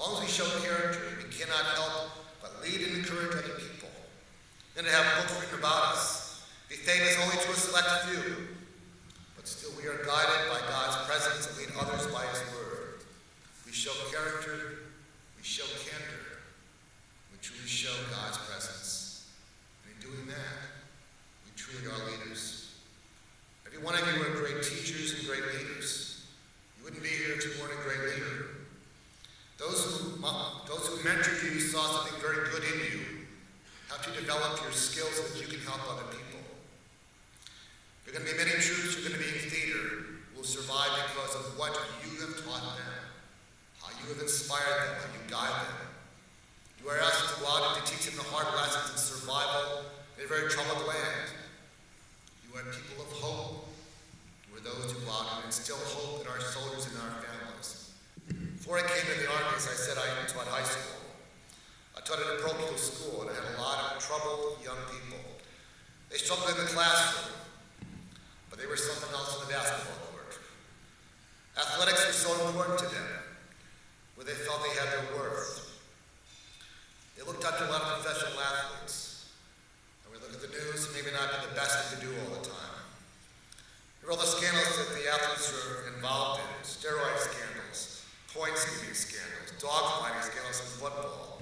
long as we show character, we cannot help but lead and encourage other people. Then to have books written about us, be famous only to a select few, but still we are guided by God's presence and lead others by His word. We show character, we show candor, we truly show God's presence. And in doing that, we truly are leaders. Every one of you are great teachers and great leaders. You wouldn't be here if you weren't a great leader. Those who mentored you saw something very good in you, helped you develop your skills so that you can help other people. There are going to be many troops who are going to be in theater who will survive because of what you have taught them, how you have inspired them, how you guide them. You are asked to go out and to teach them the hard lessons in survival in a very troubled land. You are people of hope. You are those who go out and instill hope in our soldiers and our families. Before I came to the Army, as I said, I taught high school. I taught at a parochial school, and I had a lot of troubled young people. They struggled in the classroom, but they were something else in the basketball court. Athletics was so important to them, where they felt they had their worth. They looked up to a lot of professional athletes, and we look at the news, maybe not be the best thing to do all the time. There were all the scandals that the athletes were involved in, steroid scandals, point skipping scandals, dog fighting scandals in football.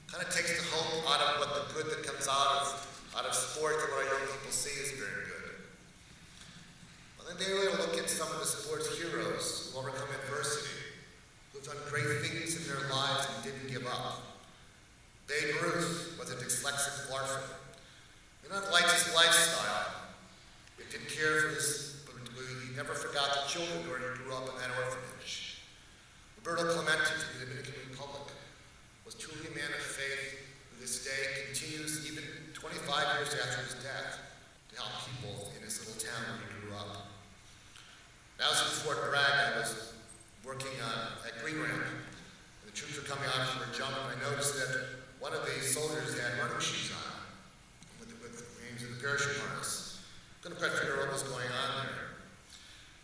Kind of takes the hope out of what the good that comes out of sport that what our young people see is very good. Well, then they really look at some of the sports heroes who overcome adversity, who've done great things in their lives and didn't give up. Babe Ruth was a dyslexic orphan. He not liked his lifestyle. He didn't care for his, but he never forgot the children where he grew up in that orphanage. Roberto Clemente from the Dominican Republic was truly a man of faith who this day continues, even 25 years after his death, to help people in this little town where he grew up. When I was in Fort Bragg, I was working at Green Ramp, and the troops were coming out for a jump, and I noticed that one of the soldiers had running shoes on, with the parachute harness. Couldn't quite figure out what was going on there.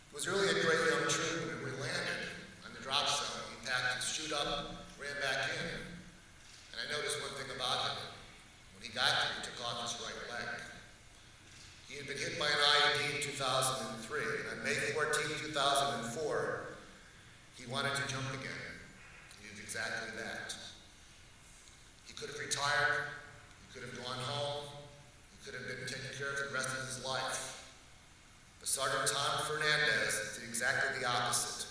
It was really a great young troop, and when we landed on the drop zone, he packed his chute up, ran back in. And I noticed one thing about him. When he got there, he took off his right leg. He had been hit by an IED in 2003, and on May 14, 2004, he wanted to jump again. He did exactly that. He could have retired, he could have gone home, he could have been taken care of for the rest of his life. But Sergeant Tom Fernandez did exactly the opposite.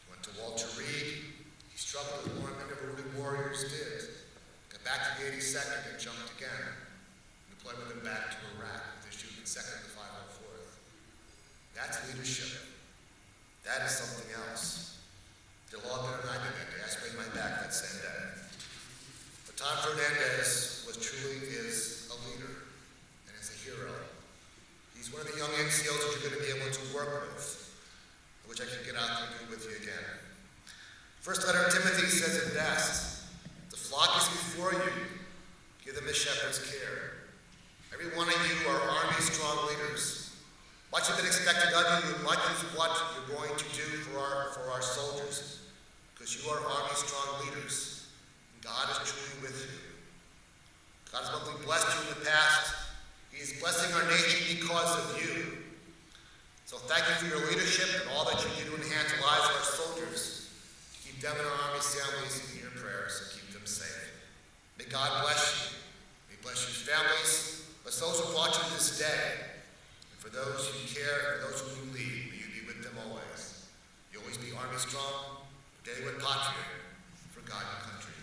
He went to Walter Reed. He struggled with more than ever wounded warriors did. Got back to the 82nd and jumped again. And deployed with him back to Iraq with his shooting 2nd to 504th. That's leadership. That is something else. They'll all better than I did that day. I sprained my back that same day. But Tom Fernandez truly is a leader and is a hero. He's one of the young NCOs that you're going to be able to work with, which I can get out there and do with you again. First letter of Timothy says it best. The flock is before you. Give them a shepherd's care. Every one of you are Army strong leaders. Much has been expected of you, and much is what you're going to do for our soldiers, because you are Army strong leaders. And God is truly with you. God has not only blessed you in the past, He is blessing our nation because of you. So thank you for your leadership and all that you do to enhance the lives of our soldiers. Keep them and our Army families in your prayers and keep them safe. May God bless you. May He bless your families. Bless those who brought you this day. And for those who care, and those who you lead, may you be with them always. You always be Army strong, Brigadier and Patriot, for God and country.